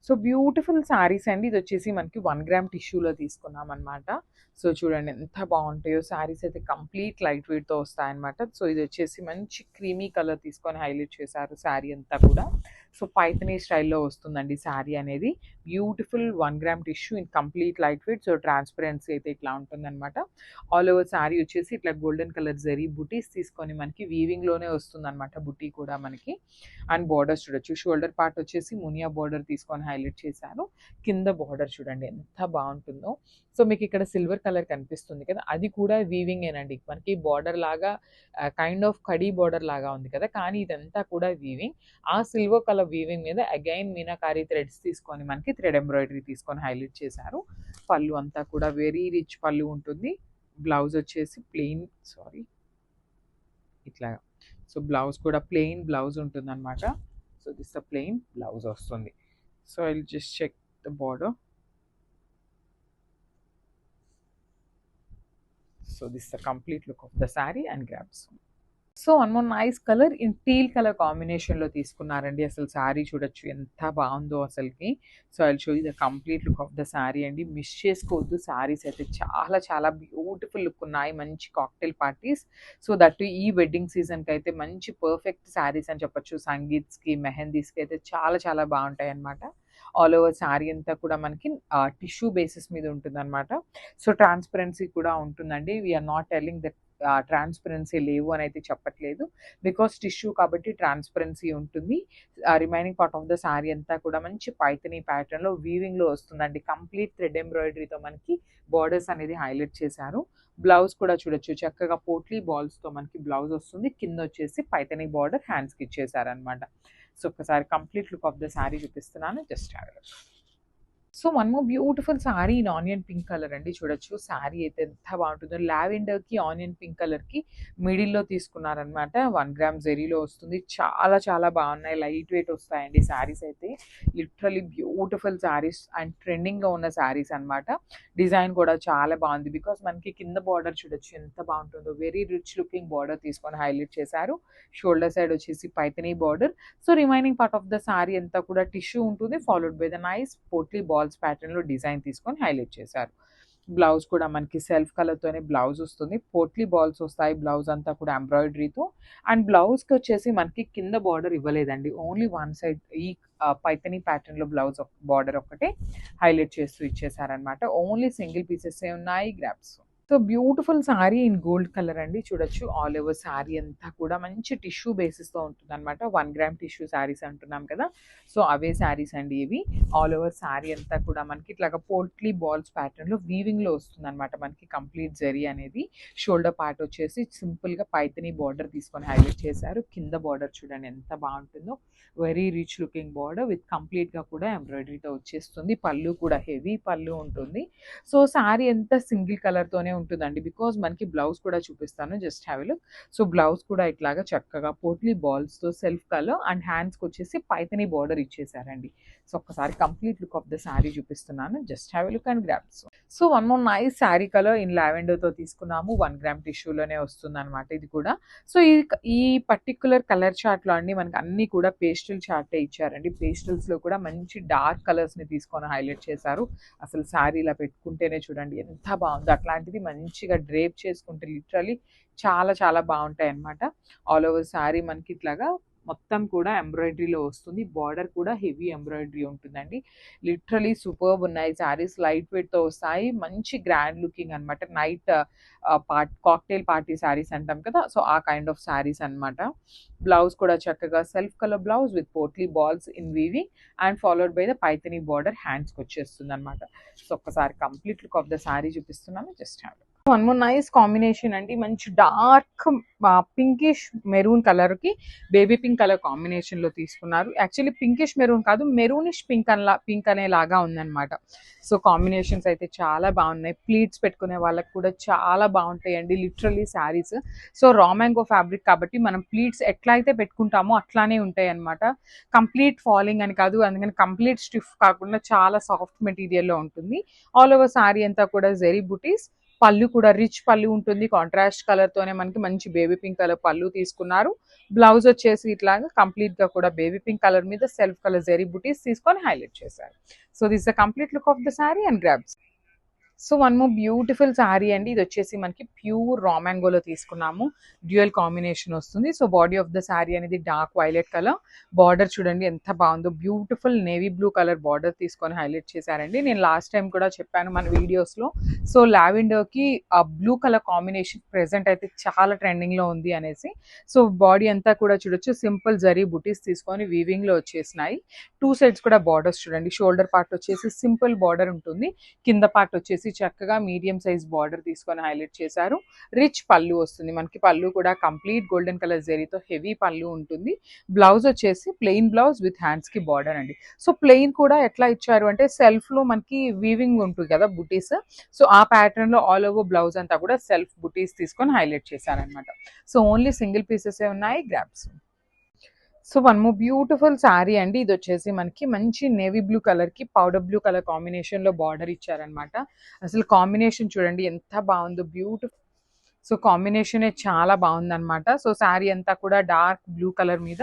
So beautiful saris అండి. ఇది వచ్చేసి మనకి 1 గ్రామ్ టిష్యూలో తీసుకున్నాం అనమాట. సో చూడండి ఎంత బాగుంటాయో శారీస్ అయితే కంప్లీట్ లైట్ వెయిట్‌తో వస్తాయన్నమాట. సో ఇది వచ్చేసి మంచి క్రీమీ కలర్ తీసుకొని హైలైట్ చేశారు శారీ అంతా కూడా. సో పైథనీ స్టైల్‌లో వస్తుందండి శారీ అనేది. Beautiful 1 gram tissue in complete light weight. So transparency అయితే ఇట్లా ఉంటుందన్నమాట. ఆల్ ఓవర్ శారీ వచ్చేసి ఇట్లా గోల్డెన్ కలర్ జరీ బుటీస్ తీసుకొని మనకి వీవింగ్‌లోనే వస్తుందన్నమాట బుటీ కూడా మనకి. అండ్ బోర్డర్స్ చూడొచ్చు. షోల్డర్ పార్ట్ వచ్చేసి మునియా బోర్డర్ తీసుకొని హైలైట్ చేశాను. కింద బోర్డర్ చూడండి ఎంత బాగుంటుందో. సో మీకు ఇక్కడ సిల్వర్ కలర్ కనిపిస్తుంది కదా, అది కూడా వీవింగేనండి. మనకి బోర్డర్ లాగా కైండ్ ఆఫ్ కడీ బోర్డర్ లాగా ఉంది కదా, కానీ ఇదంతా కూడా వీవింగ్. ఆ సిల్వర్ కలర్ వీవింగ్ మీద అగైన్ మీనాకారి థ్రెడ్స్ తీసుకొని మనకి థ్రెడ్ ఎంబ్రాయిడరీ తీసుకొని హైలైట్ చేశారు. పళ్ళు అంతా కూడా వెరీ రిచ్ పళ్ళు ఉంటుంది. బ్లౌజ్ వచ్చేసి ప్లెయిన్ ఇట్లా. సో బ్లౌజ్ కూడా ప్లెయిన్ బ్లౌజ్ ఉంటుందన్నమాట. So this the plain blouse వస్తుంది. So I will just check the border. So this is the complete look of the saree and grabs. So one more nice colour in teal colour కాంబినేషన్లో తీసుకున్నారండి. అసలు శారీ చూడొచ్చు ఎంత బాగుందో అసలుకి. So I will show you the complete look of the sari అండి. Miss చేసుకోవద్దు, శారీస్ అయితే చాలా చాలా బ్యూటిఫుల్ లుక్ ఉన్నాయి. మంచి కాక్టైల్ పార్టీస్, సో దట్ ఈ వెడ్డింగ్ సీజన్కి అయితే మంచి పర్ఫెక్ట్ శారీస్ అని చెప్పొచ్చు. సంగీత్స్కి మెహందీస్కి అయితే చాలా చాలా బాగుంటాయి అనమాట. ఆల్ ఓవర్ శారీ అంతా కూడా మనకి టిష్యూ బేసిస్ మీద ఉంటుందన్నమాట. సో ట్రాన్స్పరెన్సీ కూడా ఉంటుందండి. We are not telling that transparency లేవు అని అయితే చెప్పట్లేదు, బికాస్ టిష్యూ కాబట్టి ట్రాన్స్పరెన్సీ ఉంటుంది. Remaining part of the sari అంతా కూడా మంచి పైథనీ ప్యాటర్న్లో వీవింగ్లో వస్తుందండి. కంప్లీట్ థ్రెడ్ ఎంబ్రాయిడరీతో మనకి బార్డర్స్ అనేది హైలైట్ చేశారు. బ్లౌజ్ కూడా చూడొచ్చు, చక్కగా పోట్లీ బాల్స్తో మనకి బ్లౌజ్ వస్తుంది. కింద వచ్చేసి పైథనీ బార్డర్ హ్యాండ్స్కి ఇచ్చేసారనమాట. సో ఒకసారి complete look of the sari చూపిస్తున్నాను, just have a look. So one more beautiful sari in onion pink colour అండి. చూడొచ్చు శారీ అయితే ఎంత బాగుంటుందో. లావెండర్కి ఆనియన్ పింక్ కలర్కి మిడిల్లో తీసుకున్నారనమాట. 1 గ్రామ్ జెరీలో వస్తుంది. చాలా చాలా బాగున్నాయి, లైట్ వెయిట్ వస్తాయండి శారీస్ అయితే. లిటరలీ బ్యూటిఫుల్ శారీస్ అండ్ ట్రెండింగ్లో ఉన్న శారీస్ అనమాట. డిజైన్ కూడా చాలా బాగుంది, బికాస్ మనకి కింద బార్డర్ చూడొచ్చు ఎంత బాగుంటుందో. వెరీ రిచ్ లుకింగ్ బార్డర్ తీసుకొని హైలైట్ చేశారు. షోల్డర్ సైడ్ వచ్చేసి Paithani border. So remaining part of the sari అంతా కూడా టిష్యూ ఉంటుంది, followed by the nice potli balls ప్యాటర్న్లో డిజైన్ తీసుకొని హైలైట్ చేశారు. బ్లౌజ్ కూడా మనకి సెల్ఫ్ కలర్తోనే బ్లౌజ్ వస్తుంది. పోట్లీ బాల్స్ వస్తాయి. బ్లౌజ్ అంతా కూడా ఎంబ్రాయిడరీతో. అండ్ బ్లౌజ్కి వచ్చేసి మనకి కింద బార్డర్ ఇవ్వలేదండి, ఓన్లీ వన్ సైడ్ ఈ పైథనీ ప్యాటర్న్లో బ్లౌజ్ బార్డర్ ఒక్కటే హైలైట్ చేస్తూ ఇచ్చేసారనమాట. ఓన్లీ సింగిల్ పీసెస్ ఉన్నాయి. Grasp. So beautiful sari in gold colour అండి. చూడొచ్చు ఆల్ ఓవర్ శారీ అంతా కూడా మంచి టిష్యూ బేసిస్తో ఉంటుంది అనమాట. 1 గ్రామ్ టిష్యూ శారీస్ అంటున్నాం కదా, సో అవే శారీస్ అండి ఇవి. ఆల్ ఓవర్ శారీ అంతా కూడా మనకి ఇట్లాగా పోట్లీ బాల్స్ ప్యాటర్న్లో వీవింగ్లో వస్తుంది అనమాట. మనకి కంప్లీట్ జరీ అనేది. షోల్డర్ పార్ట్ వచ్చేసి సింపుల్గా పైథనీ బార్డర్ తీసుకొని హైలైట్ చేశారు. కింద బార్డర్ చూడండి ఎంత బాగుంటుందో. Very rich looking border with కంప్లీట్గా కూడా ఎంబ్రాయిడరీతో వచ్చేస్తుంది. పళ్ళు కూడా హెవీ పళ్ళు ఉంటుంది. సో శారీ ఎంత సింగిల్ కలర్తోనే ఉంటుందండి, బికాజ్ మనకి బ్లౌజ్ కూడా చూపిస్తాను, just have a look. So blouse కూడా ఇట్లాగా చక్కగా పోట్లీ బాల్స్తో సెల్ఫ్ కలర్ అండ్ హ్యాండ్స్కి వచ్చేసి పైథనీ బార్డర్ ఇచ్చేసారండి. సో ఒక్కసారి complete look of the sari చూపిస్తున్నాను, just have a look and grab. So one more nice sari colour in లావెండర్తో తీసుకున్నాము. 1 గ్రామ్ టిష్యూలోనే వస్తుంది అనమాట ఇది కూడా. సో ఈ పర్టిక్యులర్ కలర్ చార్ట్లో అండి మనకి అన్ని కూడా పేస్టల్ చార్టే ఇచ్చారండి. పేస్టల్స్లో కూడా మంచి డార్క్ కలర్స్ని తీసుకొని హైలైట్ చేశారు. అసలు శారీ ఇలా పెట్టుకుంటేనే చూడండి ఎంత బాగుందో. అట్లాంటిది మంచిగా డ్రేప్ చేసుకుంటే లిటరలీ చాలా చాలా బాగుంటాయి అన్నమాట. ఆల్ ఓవర్ శారీ మనకి ఇట్లాగా మొత్తం కూడా ఎంబ్రాయిడరీలో వస్తుంది. బార్డర్ కూడా హెవీ ఎంబ్రాయిడరీ ఉంటుందండి. లిటరలీ సూపర్బ్ ఉన్నాయి శారీస్. లైట్ వెయిట్తో వస్తాయి. మంచి గ్రాండ్ లుకింగ్ అనమాట. నైట్ కాక్టైల్ పార్టీ శారీస్ అంటాం కదా, సో ఆ కైండ్ ఆఫ్ శారీస్ అనమాట. బ్లౌజ్ కూడా చక్కగా self colour blouse with potli balls in weaving and followed by the Paithani border హ్యాండ్స్కి వచ్చేస్తుంది అనమాట. సో ఒక్కసారి complete look of the sari చూపిస్తున్నాను, just have. One more nice combination అండి. మంచి డార్క్ పింకిష్ మెరూన్ కలర్కి బేబీ పింక్ కలర్ కాంబినేషన్లో తీసుకున్నారు. యాక్చువల్లీ పింకిష్ మెరూన్ కాదు, మెరూనిష్ పింక్ అనేలాగా ఉందన్నమాట. సో కాంబినేషన్స్ అయితే చాలా బాగున్నాయి. ప్లీట్స్ పెట్టుకునే వాళ్ళకి కూడా చాలా బాగుంటాయండి literally saris. So raw mango fabric కాబట్టి మనం ప్లీట్స్ ఎట్లా అయితే పెట్టుకుంటామో అట్లానే ఉంటాయి అనమాట. కంప్లీట్ ఫాలింగ్ అని కాదు, అందుకని కంప్లీట్ స్టిఫ్ కాకుండా చాలా సాఫ్ట్ మెటీరియల్లో ఉంటుంది. ఆల్ ఓవర్ శారీ అంతా కూడా జెరీ బుటీస్ పళ్ళు కూడా రిచ్ పళ్ళు ఉంటుంది, కాంట్రాస్ట్ కలర్ తోనే మనకి మంచి బేబీ పింక్ కలర్ పళ్ళు తీసుకున్నారు. బ్లౌజ్ వచ్చేసి ఇట్లాగా కంప్లీట్ గా కూడా బేబీ పింక్ కలర్ మీద సెల్ఫ్ కలర్ జెరీ బుటీస్ తీసుకొని హైలైట్ చేశారు. So this the complete look of the sorry and grabs. So one more beautiful sari అండి. ఇది వచ్చేసి మనకి ప్యూర్ రా మ్యాంగోలో తీసుకున్నాము. డ్యూయల్ కాంబినేషన్ వస్తుంది. So body of the sari అనేది డార్క్ వైలెట్ కలర్, బార్డర్ చూడండి ఎంత బాగుందో, beautiful navy blue colour border తీసుకొని హైలైట్ చేశారండి. నేను లాస్ట్ టైం కూడా చెప్పాను మన వీడియోస్లో. సో లావెండర్కి ఆ బ్లూ కలర్ కాంబినేషన్ ప్రెసెంట్ అయితే చాలా ట్రెండింగ్లో ఉంది అనేసి. సో బాడీ అంతా కూడా చూడొచ్చు సింపుల్ జరీ బుటీస్ తీసుకొని వీవింగ్లో వచ్చేసినాయి. టూ సైడ్స్ కూడా బార్డర్స్ చూడండి. షోల్డర్ పార్ట్ వచ్చేసి సింపుల్ బార్డర్ ఉంటుంది, కింద పార్ట్ వచ్చేసి చక్కగా మీడియం సైజ్ బార్డర్ తీసుకొని హైలైట్ చేశారు. రిచ్ పళ్ళు వస్తుంది మనకి. పళ్ళు కూడా కంప్లీట్ గోల్డెన్ కలర్ జరీతో హెవీ పళ్ళు ఉంటుంది. బ్లౌజ్ వచ్చేసి ప్లెయిన్ బ్లౌజ్ విత్ హ్యాండ్స్ కి బార్డర్ అండి. సో ప్లెయిన్ కూడా ఎట్లా ఇచ్చారు అంటే సెల్ఫ్ లో మనకి వీవింగ్ ఉంటుంది కదా బుటీస్, సో ఆ ప్యాటర్న్ లో ఆల్ ఓవర్ బ్లౌజ్ అంతా కూడా సెల్ఫ్ బుటీస్ తీసుకొని హైలైట్ చేశారనమాట. సో ఓన్లీ సింగిల్ పీసెస్ ఉన్నాయి grabs. So one more beautiful sari అండి. ఇది వచ్చేసి మనకి మంచి నేవీ బ్లూ కలర్ కి పౌడర్ బ్లూ కలర్ కాంబినేషన్ లో బార్డర్ ఇచ్చారనమాట. అసలు కాంబినేషన్ చూడండి ఎంత బాగుందో, బ్యూటిఫుల్. సో కాంబినేషన్ చాలా బాగుందన్నమాట. సో శారీ అంతా కూడా డార్క్ బ్లూ కలర్ మీద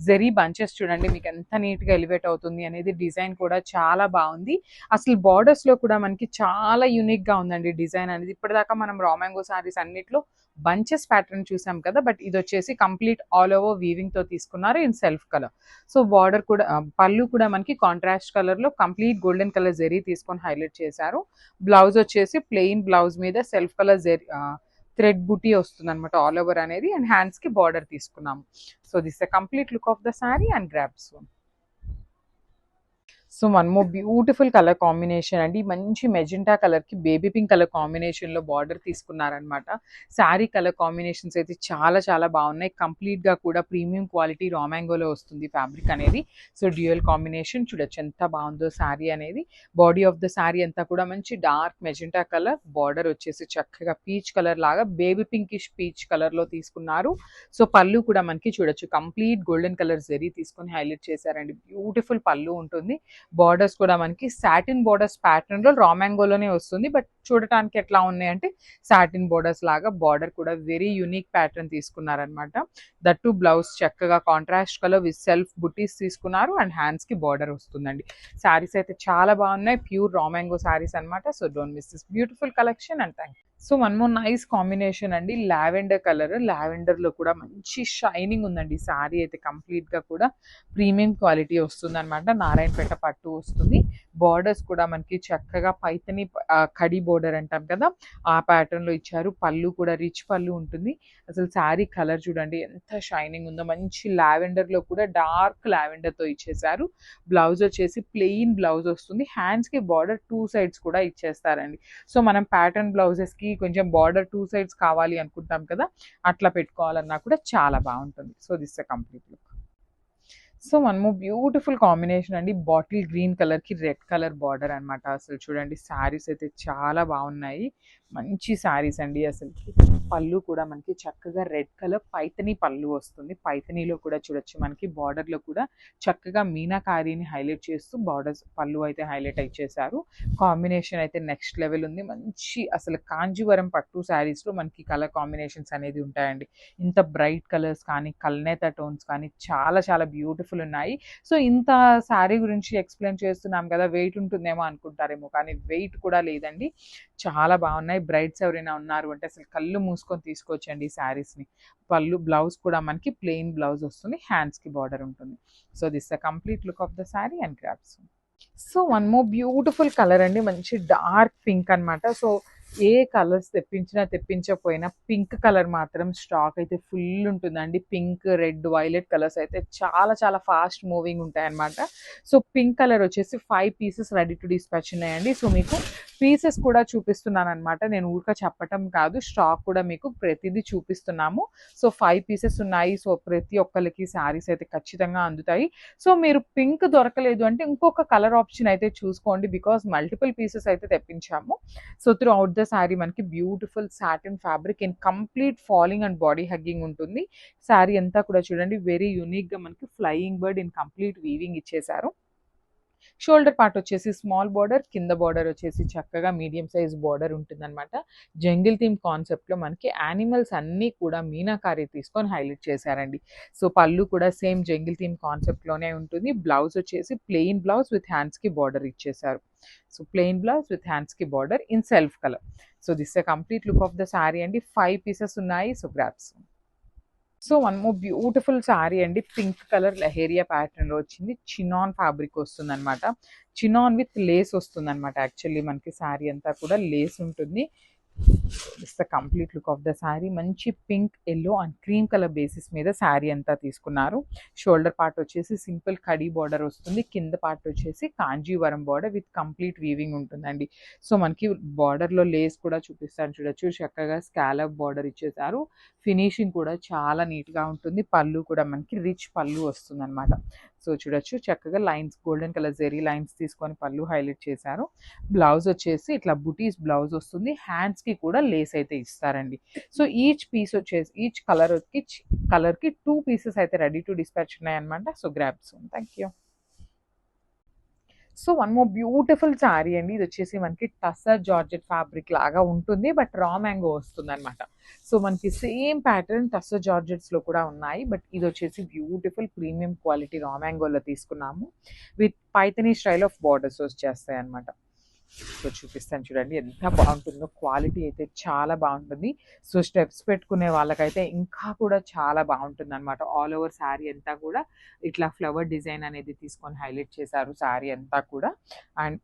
జెరీ బంచెస్ చూడండి మీకు ఎంత నీట్గా ఎలివేట్ అవుతుంది అనేది. డిజైన్ కూడా చాలా బాగుంది. అసలు బార్డర్స్లో కూడా మనకి చాలా యూనిక్గా ఉందండి డిజైన్ అనేది. ఇప్పటిదాకా మనం రా మ్యాంగో శారీస్ అన్నిట్లో బంచెస్ ప్యాటర్న్ చూసాం కదా, బట్ ఇది వచ్చేసి కంప్లీట్ ఆల్ ఓవర్ వీవింగ్తో తీసుకున్నారు in self colour. So border కూడా పళ్ళు కూడా మనకి కాంట్రాస్ట్ కలర్లో కంప్లీట్ గోల్డెన్ కలర్ జెరీ తీసుకొని హైలైట్ చేశారు. బ్లౌజ్ వచ్చేసి ప్లెయిన్ బ్లౌజ్ మీద సెల్ఫ్ కలర్ జెరీ థ్రెడ్ బుటీ వస్తుంది అనమాట ఆల్ ఓవర్ అనేది, అండ్ హ్యాండ్స్ కి బార్డర్ తీసుకున్నాము. So this the complete look of the sari and grabs. So one more beautiful colour combination అండి. మంచి మెజెంటా కలర్ కి బేబీ పింక్ కలర్ కాంబినేషన్ లో బార్డర్ తీసుకున్నారనమాట. శారీ కలర్ కాంబినేషన్స్ అయితే చాలా చాలా బాగున్నాయి. కంప్లీట్ గా కూడా ప్రీమియం క్వాలిటీ రా మ్యాంగోలో వస్తుంది ఫ్యాబ్రిక్ అనేది. సో డ్యూయల్ కాంబినేషన్ చూడొచ్చు ఎంత బాగుందో శారీ అనేది. బాడీ ఆఫ్ ద శారీ అంతా కూడా మంచి డార్క్ మెజెంటా కలర్, బార్డర్ వచ్చేసి చక్కగా పీచ్ కలర్ లాగా బేబీ పింకిష్ పీచ్ కలర్ లో తీసుకున్నారు. సో పళ్ళు కూడా మనకి చూడొచ్చు కంప్లీట్ గోల్డెన్ కలర్ జరీ తీసుకొని హైలైట్ చేశారండి. బ్యూటిఫుల్ పళ్ళు ఉంటుంది. బార్డర్స్ కూడా మనకి సాటిన్ బార్డర్స్ ప్యాటర్న్ లో రా మ్యాంగోలోనే వస్తుంది, బట్ చూడటానికి ఎట్లా ఉన్నాయంటే సాటిన్ బార్డర్స్ లాగా. బార్డర్ కూడా వెరీ యూనిక్ ప్యాటర్న్ తీసుకున్నారనమాట. దట్టు బ్లౌజ్ చక్కగా contrast colour with self butis తీసుకున్నారు, అండ్ హ్యాండ్స్ కి బార్డర్ వస్తుందండి. శారీస్ అయితే చాలా బాగున్నాయి, ప్యూర్ రా మ్యాంగో శారీస్ అనమాట. So don't miss this beautiful collection and thank. So one more nice combination అండి, లావెండర్ కలర్. లావెండర్ లో కూడా మంచి షైనింగ్ ఉందండి. శారీ అయితే కంప్లీట్ గా కూడా ప్రీమియం క్వాలిటీ వస్తుంది అనమాట. నారాయణపేట పట్టు వస్తుంది. బార్డర్స్ కూడా మనకి చక్కగా పైతని కడి బోర్డర్ అంటాం కదా, ఆ ప్యాటర్న్ లో ఇచ్చారు. పళ్ళు కూడా రిచ్ పళ్ళు ఉంటుంది. అసలు శారీ కలర్ చూడండి ఎంత షైనింగ్ ఉందో. మంచి లావెండర్ లో కూడా డార్క్ లావెండర్ తో ఇచ్చేసారు. బ్లౌజ్ వచ్చేసి ప్లెయిన్ బ్లౌజ్ వస్తుంది. హ్యాండ్స్ కి బార్డర్ టూ సైడ్స్ కూడా ఇచ్చేస్తారండి. సో మనం ప్యాటర్న్ బ్లౌజెస్ కి కొంచెం బార్డర్ టూ సైడ్స్ కావాలి అనుకుంటాం కదా, అట్లా పెట్టుకోవాలన్నా కూడా చాలా బాగుంటుంది. So this a complete look. So one more beautiful combination అండి, బాటిల్ గ్రీన్ కలర్ కి రెడ్ కలర్ బార్డర్ అనమాట. అసలు చూడండి శారీస్ అయితే చాలా బాగున్నాయి, మంచి శారీస్ అండి. అసలు పళ్ళు కూడా మనకి చక్కగా రెడ్ కలర్ పైతని పళ్ళు వస్తుంది. పైతనీలో కూడా చూడొచ్చు మనకి బార్డర్ లో కూడా చక్కగా మీనాకారిని హైలైట్ చేస్తూ బార్డర్స్ పళ్ళు అయితే హైలైట్ ఇచ్చేసారు. కాంబినేషన్ అయితే నెక్స్ట్ లెవెల్ ఉంది. మంచి అసలు కాంజీవరం పట్టు శారీస్ లో మనకి కలర్ కాంబినేషన్స్ అనేది ఉంటాయండి. ఇంత బ్రైట్ కలర్స్ కానీ కల్నేత టోన్స్ కానీ చాలా చాలా బ్యూటిఫుల్ ఉన్నాయి. సో ఇంత శారీ గురించి ఎక్స్ప్లెయిన్ చేస్తున్నాం కదా, వెయిట్ ఉంటుందేమో అనుకుంటారేమో, కానీ వెయిట్ కూడా లేదండి. చాలా బాగున్నాయి. బ్రైడ్స్ ఎవరైనా ఉన్నారు అంటే అసలు కళ్ళు మూసుకొని తీసుకోవచ్చండి ఈ శారీస్ని. పళ్ళు బ్లౌజ్ కూడా మనకి ప్లెయిన్ బ్లౌజ్ వస్తుంది, హ్యాండ్స్ కి బార్డర్ ఉంటుంది. So this the complete look of the sari and grabs. So one more beautiful colour అండి, మంచి డార్క్ పింక్ అనమాట. సో ఏ కలర్స్ తెప్పించకపోయినా పింక్ కలర్ మాత్రం స్టాక్ అయితే ఫుల్ ఉంటుందండి. పింక్, రెడ్, వైలెట్ కలర్స్ అయితే చాలా చాలా ఫాస్ట్ మూవింగ్ ఉంటాయి అనమాట. సో పింక్ కలర్ వచ్చేసి 5 పీసెస్ రెడీ టు డిస్పాచ్ ఉన్నాయండి. సో మీకు పీసెస్ కూడా చూపిస్తున్నాను అనమాట, నేను ఊరిక చెప్పటం కాదు, స్టాక్ కూడా మీకు ప్రతిదీ చూపిస్తున్నాము. సో 5 పీసెస్ ఉన్నాయి. సో ప్రతి ఒక్కరికి శారీస్ అయితే ఖచ్చితంగా అందుతాయి. సో మీరు పింక్ దొరకలేదు అంటే ఇంకొక కలర్ ఆప్షన్ అయితే చూసుకోండి, బికాస్ మల్టిపుల్ పీసెస్ అయితే తెప్పించాము. So throughout the sari మనకి beautiful satin fabric in complete falling and body hugging ఉంటుంది. శారీ అంతా కూడా చూడండి వెరీ యూనిక్ గా మనకి flying bird in complete weaving ఇచ్చేసారు. షోల్డర్ పార్ట్ వచ్చేసి స్మాల్ బార్డర్, కింద బార్డర్ వచ్చేసి చక్కగా మీడియం సైజ్ బార్డర్ ఉంటుందన్నమాట. జంగిల్ థీమ్ కాన్సెప్ట్లో మనకి యానిమల్స్ అన్నీ కూడా మీనాకారి తీసుకొని హైలైట్ చేశారండి. సో పళ్ళు కూడా సేమ్ జంగిల్ థీమ్ కాన్సెప్ట్లోనే ఉంటుంది. బ్లౌజ్ వచ్చేసి ప్లెయిన్ బ్లౌజ్ విత్ హ్యాండ్స్కి బార్డర్ ఇచ్చేసారు. సో ప్లెయిన్ బ్లౌజ్ విత్ హ్యాండ్స్కి border in self colour. So this a complete look of the sari అండి. 5 పీసెస్ ఉన్నాయి. So grabs. So one more beautiful sari అండి. పింక్ కలర్ లెహేరియా ప్యాటర్న్లో వచ్చింది. చినాన్ ఫ్యాబ్రిక్ వస్తుంది అనమాట. చినాన్ విత్ లేస్ వస్తుంది అనమాట. యాక్చువల్లీ మనకి శారీ అంతా కూడా లేస్ ఉంటుంది. This the complete look of the sari. మంచి pink, yellow and cream colour basis మీద శారీ అంతా తీసుకున్నారు. షోల్డర్ పార్ట్ వచ్చేసి సింపుల్ కడీ బార్డర్ వస్తుంది. కింద పార్ట్ వచ్చేసి Kanjeevaram border with complete weaving ఉంటుందండి. సో మనకి బార్డర్లో లేస్ కూడా చూపిస్తాను చూడొచ్చు. చక్కగా స్కాలప్ బార్డర్ ఇచ్చేసారు. ఫినిషింగ్ కూడా చాలా నీట్గా ఉంటుంది. పళ్ళు కూడా మనకి రిచ్ పళ్ళు వస్తుంది అనమాట. సో చూడొచ్చు చక్కగా lines, golden colour zari lines తీసుకొని పళ్ళు హైలైట్ చేశారు. బ్లౌజ్ వచ్చేసి ఇట్లా బుటీస్ బ్లౌజ్ వస్తుంది. హ్యాండ్స్కి కూడా లేస్ అయితే ఇస్తారండి. సో ఈచ్ పీస్ వచ్చేసి ఈచ్ కలర్కి 2 పీసెస్ అయితే రెడీ టు డిస్పాచ్ ఉన్నాయన్నమాట. So grab soon. Thank you. So one more beautiful sari అండి. ఇది వచ్చేసి మనకి టస్సర్ జార్జెట్ ఫ్యాబ్రిక్ లాగా ఉంటుంది, బట్ రా మ్యాంగో వస్తుంది అనమాట. సో మనకి సేమ్ ప్యాటర్న్ టస్సర్ జార్జెట్స్లో కూడా ఉన్నాయి, బట్ ఇది వచ్చేసి బ్యూటిఫుల్ ప్రీమియం క్వాలిటీ రా మ్యాంగోలో తీసుకున్నాము. With Paithani style of borders వచ్చేస్తాయి అనమాట. సో చూపిస్తాను చూడండి ఎంత బాగుంటుందో. క్వాలిటీ అయితే చాలా బాగుంటుంది. సో స్టెప్స్ పెట్టుకునే వాళ్ళకైతే ఇంకా కూడా చాలా బాగుంటుంది అనమాట. ఆల్ ఓవర్ శారీ అంతా కూడా ఇట్లా ఫ్లవర్ డిజైన్ అనేది తీసుకొని హైలైట్ చేశారు శారీ అంతా కూడా. అండ్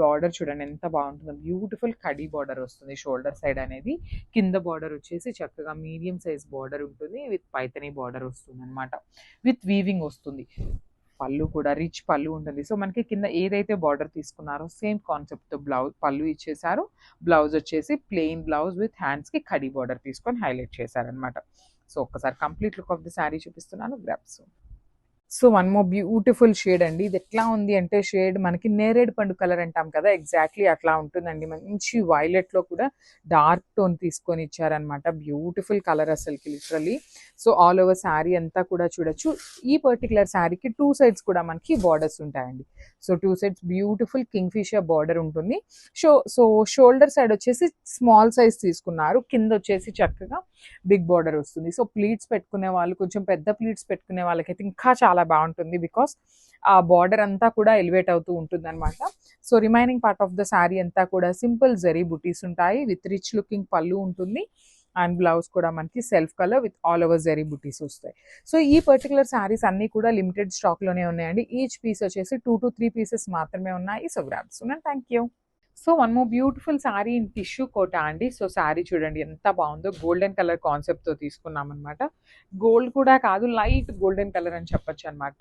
బార్డర్ చూడండి ఎంత బాగుంటుందో. బ్యూటిఫుల్ కడీ బార్డర్ వస్తుంది షోల్డర్ సైడ్ అనేది. కింద బార్డర్ వచ్చేసి చక్కగా మీడియం సైజ్ బార్డర్ ఉంటుంది. విత్ పైథనీ బార్డర్ వస్తుంది అనమాట. విత్ వీవింగ్ వస్తుంది. పళ్ళు కూడా రిచ్ పళ్ళు ఉంటుంది. సో మనకి కింద ఏదైతే బార్డర్ తీసుకున్నారో సేమ్ కాన్సెప్ట్తో పళ్ళు ఇచ్చేసారు. బ్లౌజ్ వచ్చేసి ప్లెయిన్ బ్లౌజ్ విత్ హ్యాండ్స్కి కడీ బార్డర్ తీసుకొని హైలైట్ చేశారనమాట. సో ఒక్కసారి complete look of the sari చూపిస్తున్నాను. Grabs. So one more beautiful shade అండి. ఇది ఎట్లా ఉంది అంటే షేడ్ మనకి నేరేడు పండు కలర్ అంటాం కదా, ఎగ్జాక్ట్లీ అట్లా ఉంటుందండి. మంచి వైలెట్లో కూడా డార్క్ టోన్ తీసుకొని ఇచ్చారనమాట. బ్యూటిఫుల్ కలర్ అసలుకి literally. So all over sari అంతా కూడా చూడొచ్చు. ఈ పర్టికులర్ శారీకి 2 సైడ్స్ కూడా మనకి బార్డర్స్ ఉంటాయండి. So 2 sides beautiful Kingfisher border ఉంటుంది. సో షోల్డర్ సైడ్ వచ్చేసి స్మాల్ సైజ్ తీసుకున్నారు. కింద వచ్చేసి చక్కగా బిగ్ బార్డర్ వస్తుంది. సో ప్లీట్స్ పెట్టుకునే వాళ్ళు, కొంచెం పెద్ద ప్లీట్స్ పెట్టుకునే వాళ్ళకైతే ఇంకా చాలా బాగుంటుంది. బికాస్ ఆ బార్డర్ అంతా కూడా ఎలివేట్ అవుతూ ఉంటుంది అనమాట. So remaining part of the sari అంతా కూడా సింపుల్ జరీ బుటీస్ ఉంటాయి. విత్ రిచ్ లుకింగ్ పళ్ళు ఉంటుంది. అండ్ బ్లౌజ్ కూడా మనకి self colour with all over zari బుటీస్ వస్తాయి. సో ఈ పర్టికులర్ శారీస్ అన్ని కూడా లిమిటెడ్ స్టాక్లోనే ఉన్నాయండి. ఈచ్ పీస్ వచ్చేసి 2 to 3 పీసెస్ మాత్రమే ఉన్నాయి. సో గ్రాబ్స్ ఉన్నాను. Thank you. So one more beautiful sari in tissue Kota అండి. సో శారీ చూడండి ఎంత బాగుందో. గోల్డెన్ కలర్ కాన్సెప్ట్తో తీసుకున్నాం అనమాట. గోల్డ్ కూడా కాదు, లైట్ గోల్డెన్ కలర్ అని చెప్పొచ్చు అనమాట.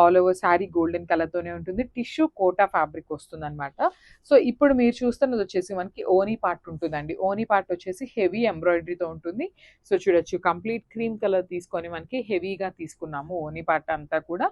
ఆల్ ఓవర్ శారీ గోల్డెన్ కలర్తోనే ఉంటుంది. టిష్యూ కోటా ఫ్యాబ్రిక్ వస్తుంది అనమాట. సో ఇప్పుడు మీరు చూస్తున్నది వచ్చేసి మనకి ఓనీ పార్ట్ ఉంటుందండి. ఓనీ పార్ట్ వచ్చేసి హెవీ ఎంబ్రాయిడరీతో ఉంటుంది. సో చూడొచ్చు కంప్లీట్ క్రీమ్ కలర్ తీసుకొని మనకి హెవీగా తీసుకున్నాము. ఓనీ పార్ట్ అంతా కూడా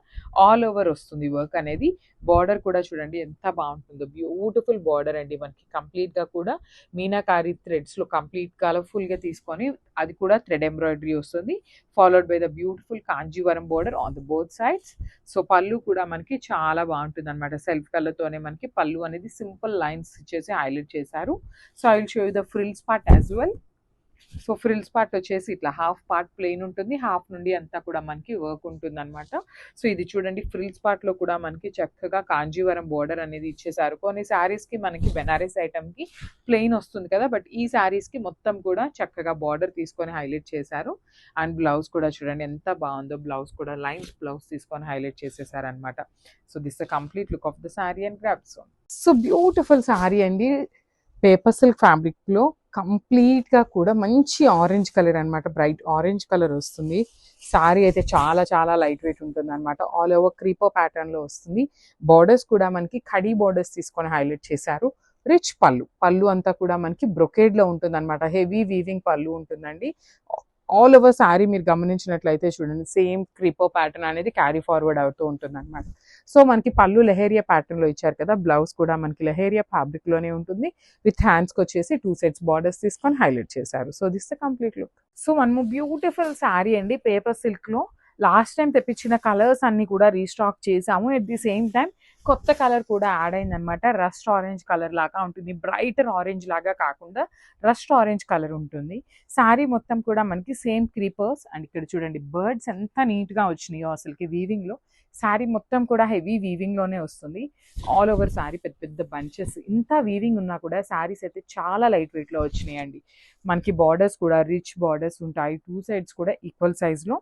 ఆల్ ఓవర్ వస్తుంది వర్క్ అనేది. బార్డర్ కూడా చూడండి ఎంత బాగుంటుందో. బ్యూటిఫుల్ బార్డర్ అండి. మనకి కంప్లీట్గా కూడా మీనాకారి థ్రెడ్స్లో కంప్లీట్ కలర్ఫుల్గా తీసుకొని అది కూడా థ్రెడ్ ఎంబ్రాయిడరీ వస్తుంది. Followed by the beautiful Kanjeevaram border on the both sides. So పళ్ళు కూడా మనకి చాలా బాగుంటుంది అనమాట. సెల్ఫ్ కలర్తోనే మనకి పళ్ళు అనేది సింపుల్ లైన్స్ ఇచ్చేసి హైలైట్ చేశారు. So I will show you the frills part as well. So frills part వచ్చేసి ఇట్లా హాఫ్ పార్ట్ ప్లెయిన్ ఉంటుంది, హాఫ్ నుండి అంతా కూడా మనకి వర్క్ ఉంటుంది అనమాట. సో ఇది చూడండి ఫ్రిల్స్ పార్ట్లో కూడా మనకి చక్కగా కాంజీవరం బోర్డర్ అనేది ఇచ్చేసారు. కొన్ని శారీస్కి మనకి బెనారస్ ఐటమ్కి ప్లెయిన్ వస్తుంది కదా, బట్ ఈ శారీస్కి మొత్తం కూడా చక్కగా బార్డర్ తీసుకొని హైలైట్ చేశారు. అండ్ బ్లౌజ్ కూడా చూడండి ఎంత బాగుందో. బ్లౌజ్ కూడా లైన్స్ బ్లౌజ్ తీసుకొని హైలైట్ చేసేసారనమాట. So this the complete look of the sari and grabs. So beautiful sari అండి. పేపర్ సిల్క్ ఫ్యాబ్రిక్లో కంప్లీట్గా కూడా మంచి ఆరెంజ్ కలర్ అనమాట. బ్రైట్ ఆరెంజ్ కలర్ వస్తుంది. శారీ అయితే చాలా చాలా లైట్ వెయిట్ ఉంటుంది అనమాట. ఆల్ ఓవర్ క్రీపర్ ప్యాటర్న్లో వస్తుంది. బార్డర్స్ కూడా మనకి కడీ బార్డర్స్ తీసుకొని హైలైట్ చేశారు. రిచ్ పళ్ళు అంతా కూడా మనకి బ్రొకేడ్లో ఉంటుంది అనమాట. హెవీ వీవింగ్ పళ్ళు ఉంటుందండి. ఆల్ ఓవర్ శారీ మీరు గమనించినట్లయితే చూడండి సేమ్ క్రీపర్ ప్యాటర్న్ అనేది క్యారీ ఫార్వర్డ్ అవుతూ ఉంటుంది అనమాట. సో మనకి పళ్ళు లెహేరియా ప్యాటర్న్లో ఇచ్చారు కదా, బ్లౌజ్ కూడా మనకి లెహేరియా ఫ్యాబ్రిక్లోనే ఉంటుంది. విత్ హ్యాండ్స్కి వచ్చేసి 2 సైడ్స్ బార్డర్స్ తీసుకొని హైలైట్ చేశారు. So this the complete look. So one more beautiful sari అండి. పేపర్ సిల్క్లో లాస్ట్ టైం తెప్పించిన కలర్స్ అన్ని కూడా రీస్టాక్ చేసాము. ఎట్ ది సేమ్ టైం కొత్త కలర్ కూడా యాడ్ అయిందనమాట. రస్ట్ ఆరెంజ్ కలర్ లాగా ఉంటుంది. బ్రైటర్ ఆరెంజ్ లాగా కాకుండా రస్ట్ ఆరెంజ్ కలర్ ఉంటుంది. శారీ మొత్తం కూడా మనకి సేమ్ క్రీపర్స్ అండ్ ఇక్కడ చూడండి బర్డ్స్ ఎంత నీట్గా వచ్చినాయో అసలుకి వీవింగ్లో. శారీ మొత్తం కూడా హెవీ వీవింగ్లోనే వస్తుంది. ఆల్ ఓవర్ శారీ పెద్ద పెద్ద బంచెస్, ఇంత వీవింగ్ ఉన్నా కూడా శారీస్ అయితే చాలా లైట్ వెయిట్లో వచ్చినాయండి. మనకి బార్డర్స్ కూడా రిచ్ బార్డర్స్ ఉంటాయి. 2 సైడ్స్ కూడా ఈక్వల్ సైజ్లో.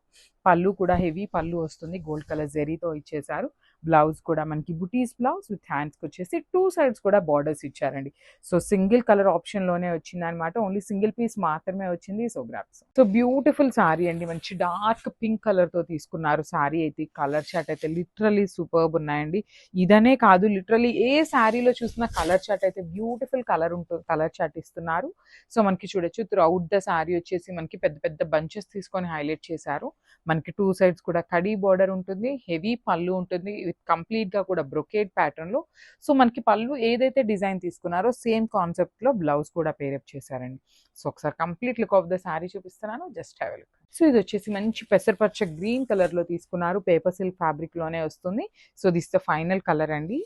పళ్ళు కూడా హెవీ పళ్ళు వస్తుంది. గోల్డ్ కలర్ జెరీతో ఇచ్చేసారు. బ్లౌజ్ కూడా మనకి బుటీస్ బ్లౌజ్ విత్ హ్యాండ్స్కి వచ్చేసి 2 సైడ్స్ కూడా బార్డర్స్ ఇచ్చారండి. సో సింగిల్ కలర్ ఆప్షన్లోనే వచ్చింది అనమాట. ఓన్లీ సింగిల్ పీస్ మాత్రమే వచ్చింది. So grabs. So beautiful sari అండి. మంచి డార్క్ పింక్ కలర్తో తీసుకున్నారు శారీ అయితే. కలర్ చార్ట్ అయితే లిటరలీ సూపర్బ్ ఉన్నాయండి. ఇదనే కాదు, లిటరలీ ఏ శారీలో చూసినా కలర్ చార్ట్ అయితే బ్యూటిఫుల్ కలర్ ఉంటుంది. కలర్ చార్ట్ ఇస్తున్నారు. సో మనకి చూడొచ్చు త్రూ అవుట్ ద శారీ వచ్చేసి మనకి పెద్ద పెద్ద బంచెస్ తీసుకొని హైలైట్ చేశారు. మనకి 2 సైడ్స్ కూడా కడీ బార్డర్ ఉంటుంది. హెవీ పళ్ళు ఉంటుంది విత్ కంప్లీట్గా కూడా బ్రొకేడ్ ప్యాటర్న్లో. సో మనకి పళ్ళు ఏదైతే డిజైన్ తీసుకున్నారో సేమ్ కాన్సెప్ట్లో బ్లౌజ్ కూడా పేరప్ చేశారండి. సో ఒకసారి complete look of the sari చూపిస్తున్నాను. Just have a look. So ఇది వచ్చేసి మంచి పెసరపచ్చ గ్రీన్ కలర్లో తీసుకున్నారు. పేపర్ సిల్క్ ఫ్యాబ్రిక్లోనే వస్తుంది. So this the final colour అండి.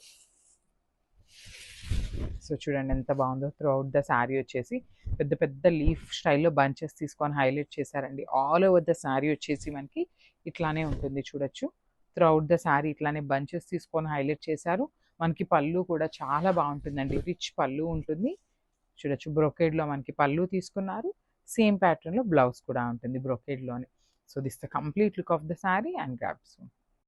సో చూడండి ఎంత బాగుందో. త్రూ అవుట్ ద శారీ వచ్చేసి పెద్ద పెద్ద లీఫ్ స్టైల్లో బంచెస్ తీసుకొని హైలైట్ చేశారండి. ఆల్ ఓవర్ ద శారీ వచ్చేసి మనకి ఇట్లానే ఉంటుంది చూడొచ్చు. త్రూ అవుట్ ద శారీ ఇట్లానే బంచెస్ తీసుకొని హైలైట్ చేశారు. మనకి పళ్ళు కూడా చాలా బాగుంటుందండి. రిచ్ పళ్ళు ఉంటుంది చూడొచ్చు. బ్రొకేడ్లో మనకి పళ్ళు తీసుకున్నారు. సేమ్ ప్యాటర్న్లో బ్లౌజ్ కూడా ఉంటుంది బ్రొకేడ్లోనే. So this the complete look of the sari and grasp.